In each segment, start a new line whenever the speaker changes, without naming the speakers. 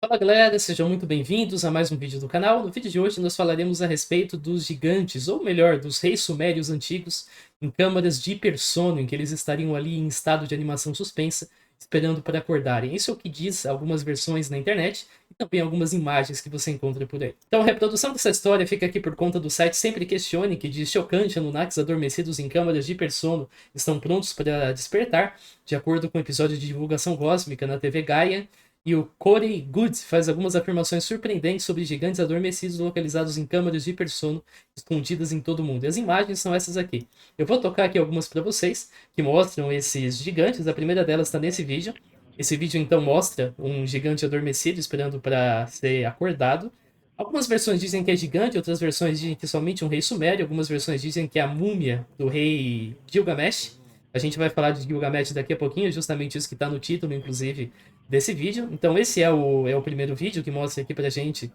Fala galera, sejam muito bem-vindos a mais um vídeo do canal. No vídeo de hoje nós falaremos a respeito dos gigantes, ou melhor, dos reis sumérios antigos, em câmaras de hipersono, em que eles estariam ali em estado de animação suspensa, esperando para acordarem. Isso é o que diz algumas versões na internet e também algumas imagens que você encontra por aí. Então a reprodução dessa história fica aqui por conta do site Sempre Questione, que diz: chocante, Anunnakis adormecidos em câmaras de hipersono estão prontos para despertar, de acordo com o episódio de divulgação cósmica na TV Gaia. E o Corey Good faz algumas afirmações surpreendentes sobre gigantes adormecidos localizados em câmaras de hipersono escondidas em todo o mundo. E as imagens são essas aqui. Eu vou tocar aqui algumas para vocês que mostram esses gigantes. A primeira delas está nesse vídeo. Esse vídeo então mostra um gigante adormecido esperando para ser acordado. Algumas versões dizem que é gigante, outras versões dizem que é somente um rei sumério, algumas versões dizem que é a múmia do rei Gilgamesh. A gente vai falar de Gilgamesh daqui a pouquinho, justamente isso que está no título, inclusive, desse vídeo. Então esse é o primeiro vídeo que mostra aqui pra gente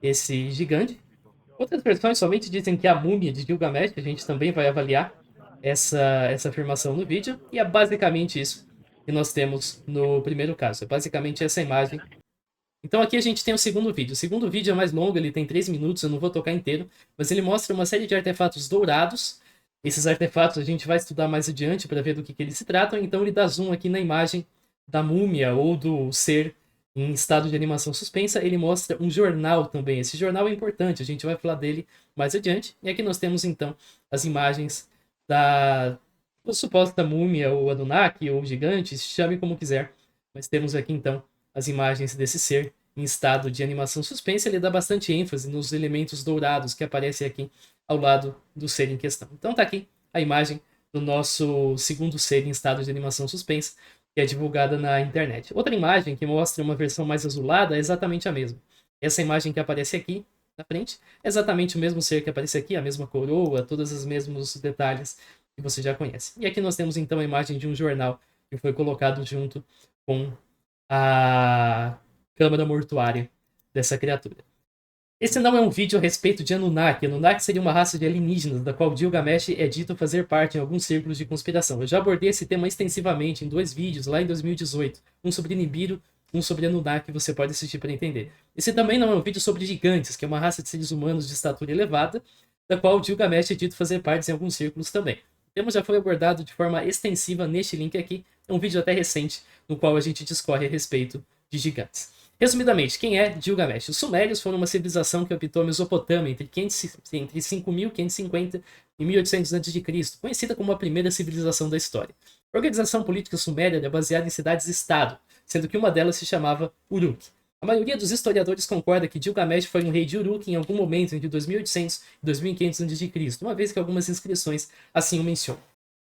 esse gigante. Outras versões somente dizem que é a múmia de Gilgamesh, a gente também vai avaliar essa afirmação no vídeo. E é basicamente isso que nós temos no primeiro caso. É basicamente essa imagem. Então aqui a gente tem o segundo vídeo. O segundo vídeo é mais longo, ele tem 3 minutos, eu não vou tocar inteiro, mas ele mostra uma série de artefatos dourados. Esses artefatos a gente vai estudar mais adiante para ver do que eles se tratam, então ele dá zoom aqui na imagem da múmia ou do ser em estado de animação suspensa. Ele mostra um jornal também. Esse jornal é importante, a gente vai falar dele mais adiante. E aqui nós temos então as imagens da suposta múmia ou Anunnaki ou gigante, chame como quiser. Mas temos aqui então as imagens desse ser em estado de animação suspensa. Ele dá bastante ênfase nos elementos dourados que aparecem aqui ao lado do ser em questão. Então tá aqui a imagem do nosso segundo ser em estado de animação suspensa, que é divulgada na internet. Outra imagem que mostra uma versão mais azulada é exatamente a mesma. Essa imagem que aparece aqui na frente é exatamente o mesmo ser que aparece aqui, a mesma coroa, todos os mesmos detalhes que você já conhece. E aqui nós temos então a imagem de um jornal que foi colocado junto com a câmara mortuária dessa criatura. Esse não é um vídeo a respeito de Anunnaki. Anunnaki seria uma raça de alienígenas, da qual Gilgamesh é dito fazer parte em alguns círculos de conspiração. Eu já abordei esse tema extensivamente em 2 vídeos, lá em 2018. Um sobre Nibiru, um sobre Anunnaki, você pode assistir para entender. Esse também não é um vídeo sobre gigantes, que é uma raça de seres humanos de estatura elevada, da qual Gilgamesh é dito fazer parte em alguns círculos também. O tema já foi abordado de forma extensiva neste link aqui, é um vídeo até recente, no qual a gente discorre a respeito de gigantes. Resumidamente, quem é Gilgamesh? Os sumérios foram uma civilização que habitou a Mesopotâmia entre 5.550 e 1800 a.C., conhecida como a primeira civilização da história. A organização política suméria era baseada em cidades-estado, sendo que uma delas se chamava Uruk. A maioria dos historiadores concorda que Gilgamesh foi um rei de Uruk em algum momento entre 2800 e 2500 a.C., uma vez que algumas inscrições assim o mencionam.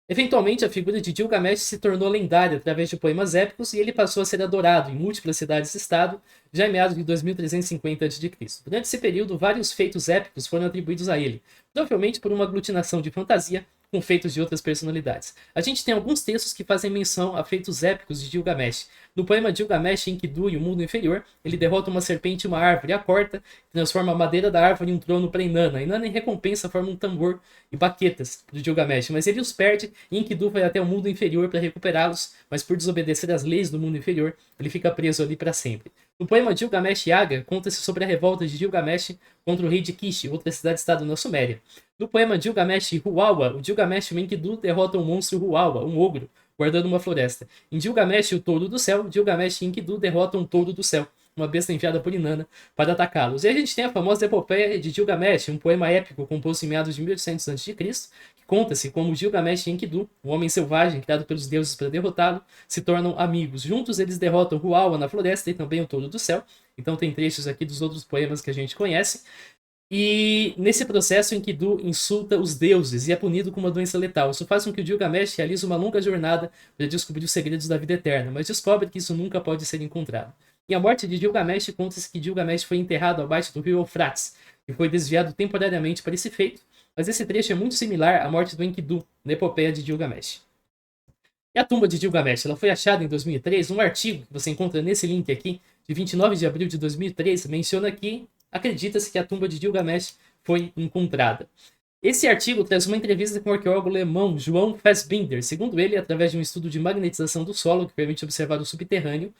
Eventualmente, a figura de Gilgamesh se tornou lendária através de poemas épicos e ele passou a ser adorado em múltiplas cidades-estado já em meados de 2350 a.C. Durante esse período, vários feitos épicos foram atribuídos a ele, provavelmente por uma aglutinação de fantasia com feitos de outras personalidades. A gente tem alguns textos que fazem menção a feitos épicos de Gilgamesh. No poema Gilgamesh, Enkidu e o Mundo Inferior, ele derrota uma serpente e uma árvore, a corta, transforma a madeira da árvore em um trono para Inanna. Inanna, em recompensa, forma um tambor e baquetas do Gilgamesh, mas ele os perde e Enkidu vai até o mundo inferior para recuperá-los, mas por desobedecer às leis do mundo inferior, ele fica preso ali para sempre. No poema Gilgamesh Yaga, conta-se sobre a revolta de Gilgamesh contra o rei de Kish, outra cidade-estado na Suméria. No poema Gilgamesh Huawa, o Gilgamesh e o Enkidu derrotam o monstro Huawa, um ogro, guardando uma floresta. Em Gilgamesh, o touro do céu, Gilgamesh e Enkidu derrotam o touro do céu, uma besta enviada por Inanna para atacá-los. E a gente tem a famosa epopeia de Gilgamesh, um poema épico composto em meados de 1800 a.C., que conta-se como Gilgamesh e Enkidu, um homem selvagem criado pelos deuses para derrotá-lo, se tornam amigos. Juntos eles derrotam Huawa na floresta e também o touro do céu. Então tem trechos aqui dos outros poemas que a gente conhece. E nesse processo, Enkidu insulta os deuses e é punido com uma doença letal. Isso faz com que o Gilgamesh realize uma longa jornada para descobrir os segredos da vida eterna, mas descobre que isso nunca pode ser encontrado. Em A Morte de Gilgamesh, conta-se que Gilgamesh foi enterrado abaixo do rio Eufrates e foi desviado temporariamente para esse feito, mas esse trecho é muito similar à morte do Enkidu, na epopeia de Gilgamesh. E a tumba de Gilgamesh, ela foi achada em 2003. Um artigo que você encontra nesse link aqui, de 29 de abril de 2003, menciona que acredita-se que a tumba de Gilgamesh foi encontrada. Esse artigo traz uma entrevista com o arqueólogo alemão João Fassbinder. Segundo ele, através de um estudo de magnetização do solo que permite observar o subterrâneo,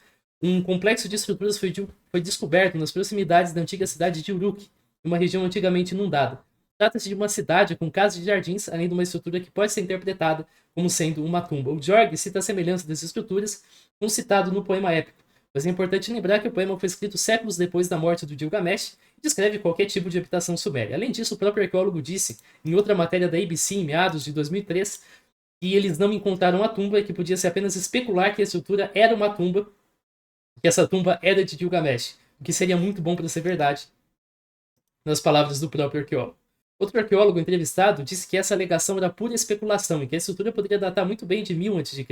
um complexo de estruturas foi descoberto nas proximidades da antiga cidade de Uruk, uma região antigamente inundada. Trata-se de uma cidade com casas e jardins, além de uma estrutura que pode ser interpretada como sendo uma tumba. O Jorge cita a semelhança dessas estruturas com o citado no poema épico, mas é importante lembrar que o poema foi escrito séculos depois da morte do Gilgamesh e descreve qualquer tipo de habitação suméria. Além disso, o próprio arqueólogo disse, em outra matéria da ABC, em meados de 2003, que eles não encontraram a tumba e que podia ser apenas especular que a estrutura era uma tumba, que essa tumba era de Gilgamesh, o que seria muito bom para ser verdade, nas palavras do próprio arqueólogo. Outro arqueólogo entrevistado disse que essa alegação era pura especulação e que a estrutura poderia datar muito bem de 1000 a.C.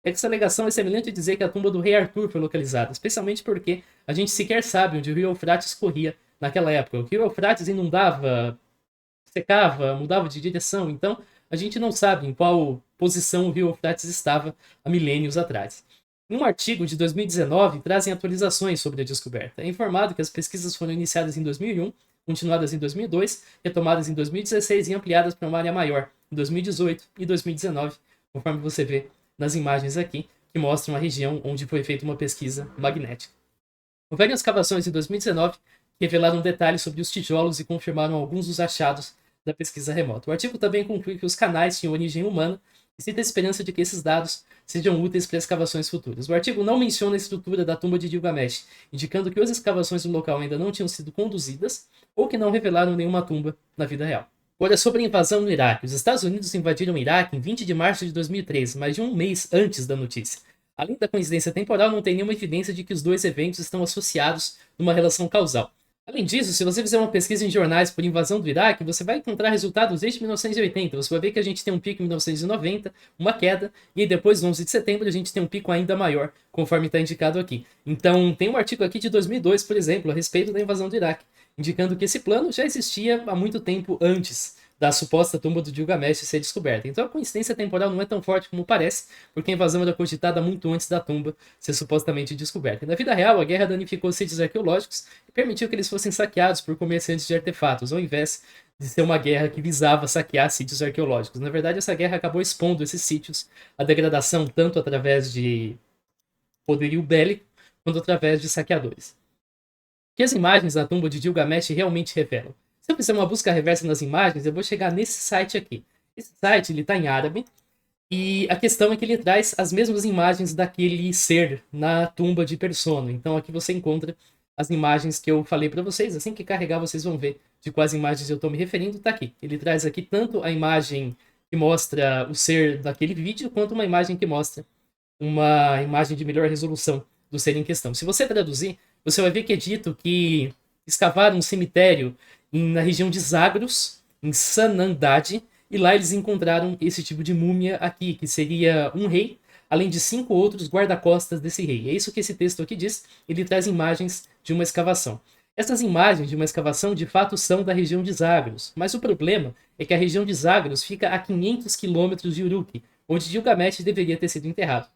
É que essa alegação é semelhante a dizer que a tumba do rei Arthur foi localizada, especialmente porque a gente sequer sabe onde o rio Eufrates corria naquela época. O rio Eufrates inundava, secava, mudava de direção, então a gente não sabe em qual posição o rio Eufrates estava há milênios atrás. Em um artigo de 2019, trazem atualizações sobre a descoberta. É informado que as pesquisas foram iniciadas em 2001, continuadas em 2002, retomadas em 2016 e ampliadas para uma área maior em 2018 e 2019, conforme você vê nas imagens aqui, que mostram a região onde foi feita uma pesquisa magnética. Houveram escavações em 2019 que revelaram detalhes sobre os tijolos e confirmaram alguns dos achados da pesquisa remota. O artigo também conclui que os canais tinham origem humana e cita a esperança de que esses dados sejam úteis para escavações futuras. O artigo não menciona a estrutura da tumba de Gilgamesh, indicando que as escavações no local ainda não tinham sido conduzidas ou que não revelaram nenhuma tumba na vida real. Agora, sobre a invasão no Iraque. Os Estados Unidos invadiram o Iraque em 20 de março de 2003, mais de um mês antes da notícia. Além da coincidência temporal, não tem nenhuma evidência de que os dois eventos estão associados numa relação causal. Além disso, se você fizer uma pesquisa em jornais por invasão do Iraque, você vai encontrar resultados desde 1980. Você vai ver que a gente tem um pico em 1990, uma queda, e aí depois, no 11 de setembro, a gente tem um pico ainda maior, conforme está indicado aqui. Então, tem um artigo aqui de 2002, por exemplo, a respeito da invasão do Iraque, indicando que esse plano já existia há muito tempo antes da suposta tumba do Gilgamesh ser descoberta. Então a coincidência temporal não é tão forte como parece, porque a invasão era cogitada muito antes da tumba ser supostamente descoberta. E na vida real, a guerra danificou sítios arqueológicos e permitiu que eles fossem saqueados por comerciantes de artefatos, ao invés de ser uma guerra que visava saquear sítios arqueológicos. Na verdade, essa guerra acabou expondo esses sítios à degradação tanto através de poderio bélico quanto através de saqueadores. O que as imagens da tumba de Gilgamesh realmente revelam? Se eu fizer uma busca reversa nas imagens, eu vou chegar nesse site aqui. Esse site está em árabe e a questão é que ele traz as mesmas imagens daquele ser na tumba de Persona. Então aqui você encontra as imagens que eu falei para vocês. Assim que carregar, vocês vão ver de quais imagens eu estou me referindo. Está aqui. Ele traz aqui tanto a imagem que mostra o ser daquele vídeo, quanto uma imagem que mostra uma imagem de melhor resolução do ser em questão. Se você traduzir, você vai ver que é dito que escavaram um cemitério na região de Zagros, em Sanandad, e lá eles encontraram esse tipo de múmia aqui, que seria um rei, além de 5 outros guarda-costas desse rei. É isso que esse texto aqui diz, ele traz imagens de uma escavação. Essas imagens de uma escavação de fato são da região de Zagros, mas o problema é que a região de Zagros fica a 500 quilômetros de Uruk, onde Gilgamesh deveria ter sido enterrado.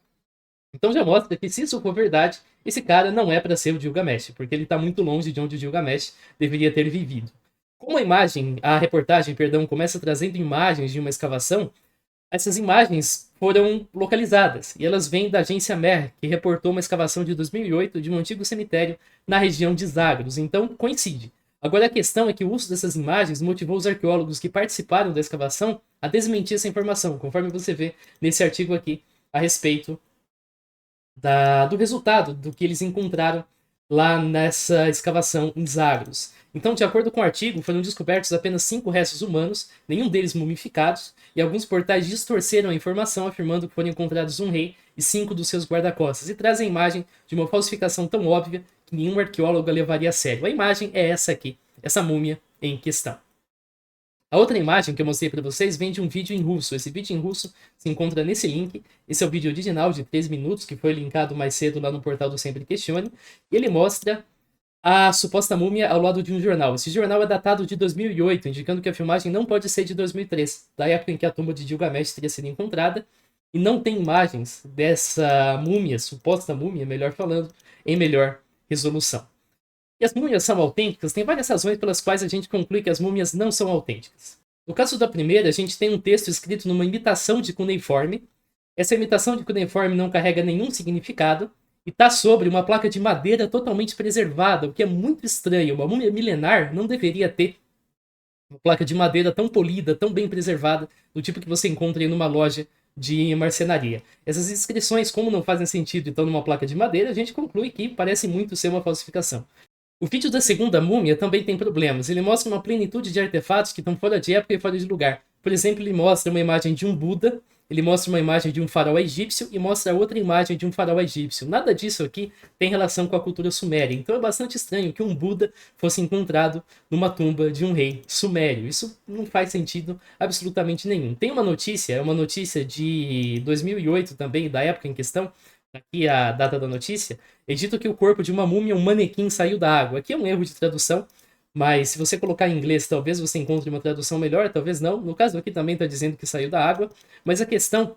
Então já mostra que, se isso for verdade, esse cara não é para ser o Gilgamesh, porque ele está muito longe de onde o Gilgamesh deveria ter vivido. Como a reportagem, começa trazendo imagens de uma escavação, essas imagens foram localizadas e elas vêm da agência Mer, que reportou uma escavação de 2008 de um antigo cemitério na região de Zagros, então coincide. Agora a questão é que o uso dessas imagens motivou os arqueólogos que participaram da escavação a desmentir essa informação, conforme você vê nesse artigo aqui a respeito do resultado do que eles encontraram lá nessa escavação em Zagros. Então, de acordo com o artigo, foram descobertos apenas 5 restos humanos, nenhum deles mumificados, e alguns portais distorceram a informação, afirmando que foram encontrados um rei e 5 dos seus guarda-costas, e trazem a imagem de uma falsificação tão óbvia que nenhum arqueólogo a levaria a sério. A imagem é essa aqui, essa múmia em questão. A outra imagem que eu mostrei para vocês vem de um vídeo em russo. Esse vídeo em russo se encontra nesse link. Esse é o vídeo original de 3 minutos, que foi linkado mais cedo lá no portal do Sempre Questione. E ele mostra a suposta múmia ao lado de um jornal. Esse jornal é datado de 2008, indicando que a filmagem não pode ser de 2003, da época em que a tumba de Gilgamesh teria sido encontrada. E não tem imagens dessa múmia, suposta múmia, melhor falando, em melhor resolução. E as múmias são autênticas? Tem várias razões pelas quais a gente conclui que as múmias não são autênticas. No caso da primeira, a gente tem um texto escrito numa imitação de cuneiforme. Essa imitação de cuneiforme não carrega nenhum significado, e está sobre uma placa de madeira totalmente preservada, o que é muito estranho. Uma múmia milenar não deveria ter uma placa de madeira tão polida, tão bem preservada, do tipo que você encontra em uma loja de marcenaria. Essas inscrições, como não fazem sentido e estão numa placa de madeira, a gente conclui que parece muito ser uma falsificação. O vídeo da segunda múmia também tem problemas. Ele mostra uma plenitude de artefatos que estão fora de época e fora de lugar. Por exemplo, ele mostra uma imagem de um Buda, ele mostra uma imagem de um faraó egípcio e mostra outra imagem de um faraó egípcio. Nada disso aqui tem relação com a cultura suméria. Então é bastante estranho que um Buda fosse encontrado numa tumba de um rei sumério. Isso não faz sentido absolutamente nenhum. Tem uma notícia, é uma notícia de 2008 também, da época em questão, aqui a data da notícia, é dito que o corpo de uma múmia, um manequim, saiu da água. Aqui é um erro de tradução, mas se você colocar em inglês, talvez você encontre uma tradução melhor, talvez não. No caso aqui também está dizendo que saiu da água, mas a questão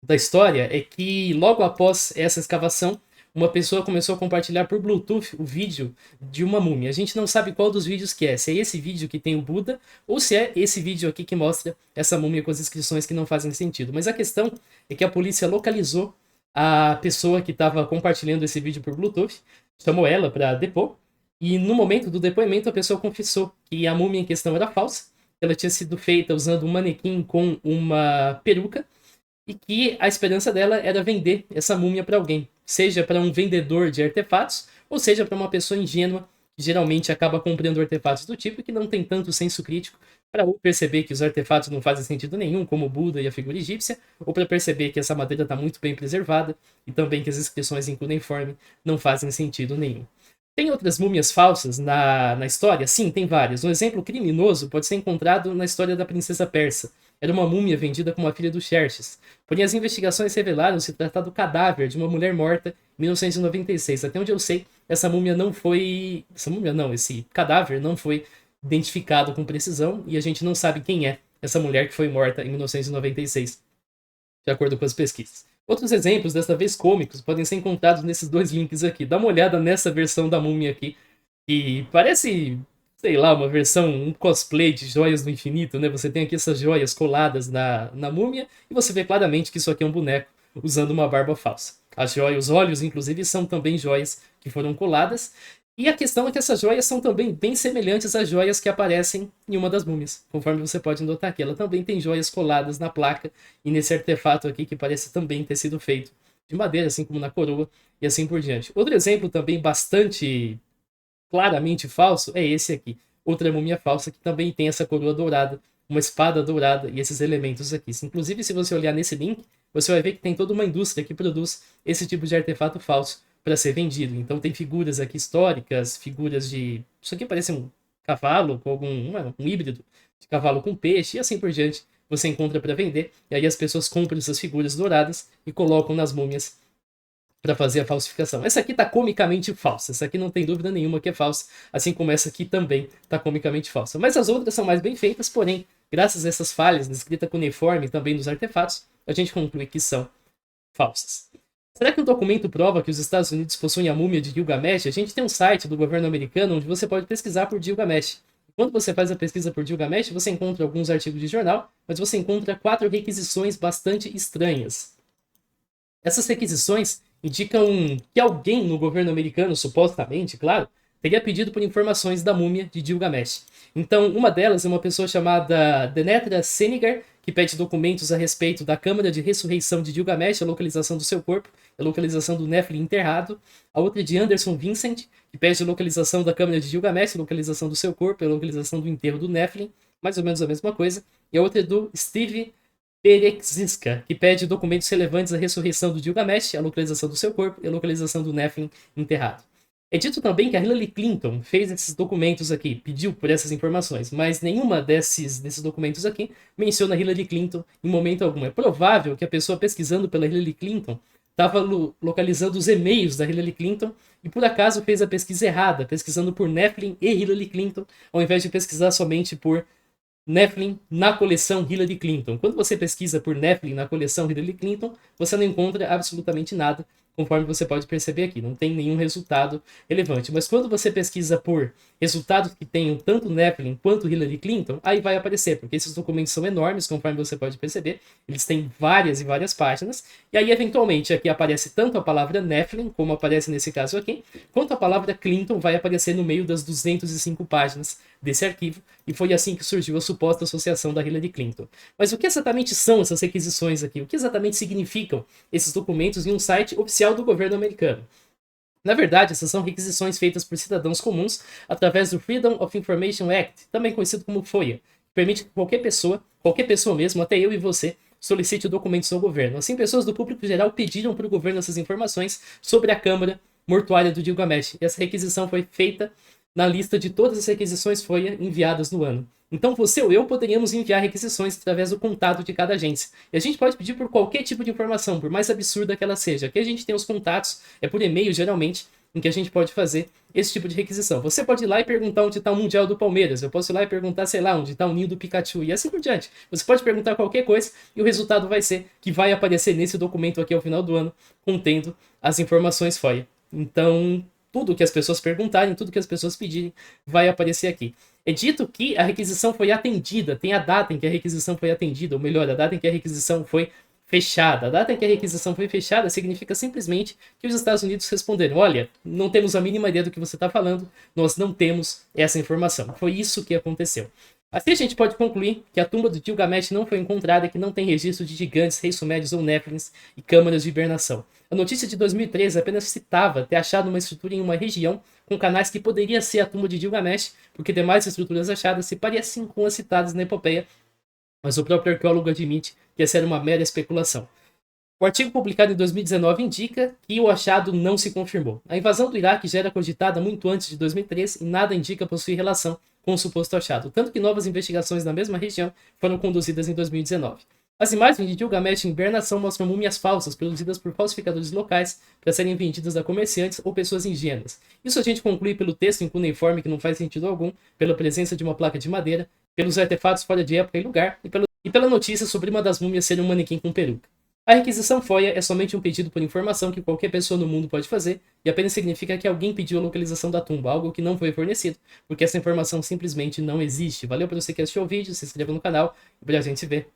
da história é que logo após essa escavação, uma pessoa começou a compartilhar por Bluetooth o vídeo de uma múmia. A gente não sabe qual dos vídeos que é, se é esse vídeo que tem o Buda ou se é esse vídeo aqui que mostra essa múmia com as inscrições que não fazem sentido. Mas a questão é que a polícia localizou a pessoa que estava compartilhando esse vídeo por Bluetooth, chamou ela para depor, e no momento do depoimento a pessoa confessou que a múmia em questão era falsa, ela tinha sido feita usando um manequim com uma peruca, e que a esperança dela era vender essa múmia para alguém, seja para um vendedor de artefatos, ou seja para uma pessoa ingênua que geralmente acaba comprando artefatos do tipo e que não tem tanto senso crítico para perceber que os artefatos não fazem sentido nenhum, como o Buda e a figura egípcia, ou para perceber que essa madeira está muito bem preservada e também que as inscrições em cuneiforme não fazem sentido nenhum. Tem outras múmias falsas na história? Sim, tem várias. Um exemplo criminoso pode ser encontrado na história da princesa persa. Era uma múmia vendida como a filha do Xerxes. Porém, as investigações revelaram se tratar do cadáver de uma mulher morta em 1996. Até onde eu sei, essa múmia não foi... Essa múmia não, esse cadáver não foi identificado com precisão e a gente não sabe quem é essa mulher que foi morta em 1996, de acordo com as pesquisas. Outros exemplos, desta vez cômicos, podem ser encontrados nesses dois links aqui. Dá uma olhada nessa versão da múmia aqui, que parece, sei lá, uma versão, um cosplay de joias do infinito, né? Você tem aqui essas joias coladas na múmia e você vê claramente que isso aqui é um boneco usando uma barba falsa. As joias, os olhos, inclusive, são também joias que foram coladas. E a questão é que essas joias são também bem semelhantes às joias que aparecem em uma das múmias. Conforme você pode notar aqui, ela também tem joias coladas na placa e nesse artefato aqui que parece também ter sido feito de madeira, assim como na coroa e assim por diante. Outro exemplo também bastante claramente falso é esse aqui. Outra múmia falsa que também tem essa coroa dourada, uma espada dourada e esses elementos aqui. Inclusive, se você olhar nesse link, você vai ver que tem toda uma indústria que produz esse tipo de artefato falso para ser vendido. Então tem figuras aqui históricas, figuras de... Isso aqui parece um cavalo, com um híbrido de cavalo com peixe, e assim por diante. Você encontra para vender, e aí as pessoas compram essas figuras douradas e colocam nas múmias para fazer a falsificação. Essa aqui tá comicamente falsa, essa aqui não tem dúvida nenhuma que é falsa, assim como essa aqui também tá comicamente falsa. Mas as outras são mais bem feitas, porém, graças a essas falhas na escrita cuneiforme e também nos artefatos, a gente conclui que são falsas. Será que o documento prova que os Estados Unidos possuem a múmia de Gilgamesh? A gente tem um site do governo americano onde você pode pesquisar por Gilgamesh. Quando você faz a pesquisa por Gilgamesh, você encontra alguns artigos de jornal, mas você encontra 4 requisições bastante estranhas. Essas requisições indicam que alguém no governo americano, supostamente, claro, teria pedido por informações da múmia de Gilgamesh. Então, uma delas é uma pessoa chamada Denetra Senigar, que pede documentos a respeito da câmara de ressurreição de Gilgamesh, a localização do seu corpo, a localização do Nephilim enterrado. A outra é de Anderson Vincent, que pede a localização da câmara de Gilgamesh, a localização do seu corpo, a localização do enterro do Nephilim, mais ou menos a mesma coisa. E a outra é do Steve Perexiska, que pede documentos relevantes à ressurreição do Gilgamesh, a localização do seu corpo e a localização do Nephilim enterrado. É dito também que a Hillary Clinton fez esses documentos aqui, pediu por essas informações, mas nenhuma desses documentos aqui menciona Hillary Clinton em momento algum. É provável que a pessoa pesquisando pela Hillary Clinton estava localizando os e-mails da Hillary Clinton e por acaso fez a pesquisa errada, pesquisando por Nephilim e Hillary Clinton, ao invés de pesquisar somente por Nephilim na coleção Hillary Clinton. Quando você pesquisa por Nephilim na coleção Hillary Clinton, você não encontra absolutamente nada. conforme você pode perceber aqui. Não tem nenhum resultado relevante. Mas quando você pesquisa por resultados que tenham tanto Nephilim quanto Hillary Clinton, aí vai aparecer, porque esses documentos são enormes, conforme você pode perceber. Eles têm várias e várias páginas. E aí, eventualmente, aqui aparece tanto a palavra Nephilim, como aparece nesse caso aqui, quanto a palavra Clinton vai aparecer no meio das 205 páginas desse arquivo. E foi assim que surgiu a suposta associação da Hillary Clinton. Mas o que exatamente são essas requisições aqui? O que exatamente significam esses documentos em um site oficial do governo americano? Na verdade, essas são requisições feitas por cidadãos comuns através do Freedom of Information Act, também conhecido como FOIA, que permite que qualquer pessoa mesmo, até eu e você, solicite documentos ao governo. Assim, pessoas do público geral pediram para o governo essas informações sobre a Câmara Mortuária do Gilgamesh. E essa requisição foi feita na lista de todas as requisições FOIA enviadas no ano. Então você ou eu poderíamos enviar requisições através do contato de cada agência. E a gente pode pedir por qualquer tipo de informação, por mais absurda que ela seja. Aqui a gente tem os contatos, é por e-mail geralmente, em que a gente pode fazer esse tipo de requisição. Você pode ir lá e perguntar onde está o Mundial do Palmeiras. Eu posso ir lá e perguntar, sei lá, onde está o ninho do Pikachu. E assim por diante. Você pode perguntar qualquer coisa e o resultado vai ser que vai aparecer nesse documento aqui ao final do ano, contendo as informações FOIA. Então, tudo que as pessoas perguntarem, tudo que as pessoas pedirem, vai aparecer aqui. É dito que a requisição foi atendida, tem a data em que a requisição foi atendida, ou melhor, a data em que a requisição foi fechada. A data em que a requisição foi fechada significa simplesmente que os Estados Unidos responderam: olha, não temos a mínima ideia do que você está falando, nós não temos essa informação. Foi isso que aconteceu. Assim a gente pode concluir que a tumba do Gilgamesh não foi encontrada e que não tem registro de gigantes, reis sumérios ou néfilins e câmaras de hibernação. A notícia de 2013 apenas citava ter achado uma estrutura em uma região com canais que poderia ser a tumba de Gilgamesh, porque demais estruturas achadas se parecem com as citadas na epopeia, mas o próprio arqueólogo admite que essa era uma mera especulação. O artigo publicado em 2019 indica que o achado não se confirmou. A invasão do Iraque já era cogitada muito antes de 2003 e nada indica possuir relação com o suposto achado, tanto que novas investigações na mesma região foram conduzidas em 2019. As imagens de Gilgamesh em hibernação mostram múmias falsas produzidas por falsificadores locais para serem vendidas a comerciantes ou pessoas ingênuas. Isso a gente conclui pelo texto em cuneiforme que não faz sentido algum, pela presença de uma placa de madeira, pelos artefatos fora de época e lugar e pela notícia sobre uma das múmias ser um manequim com peruca. A requisição FOIA é somente um pedido por informação que qualquer pessoa no mundo pode fazer e apenas significa que alguém pediu a localização da tumba, algo que não foi fornecido, porque essa informação simplesmente não existe. Valeu por você que assistiu o vídeo, se inscreva no canal e pra gente se ver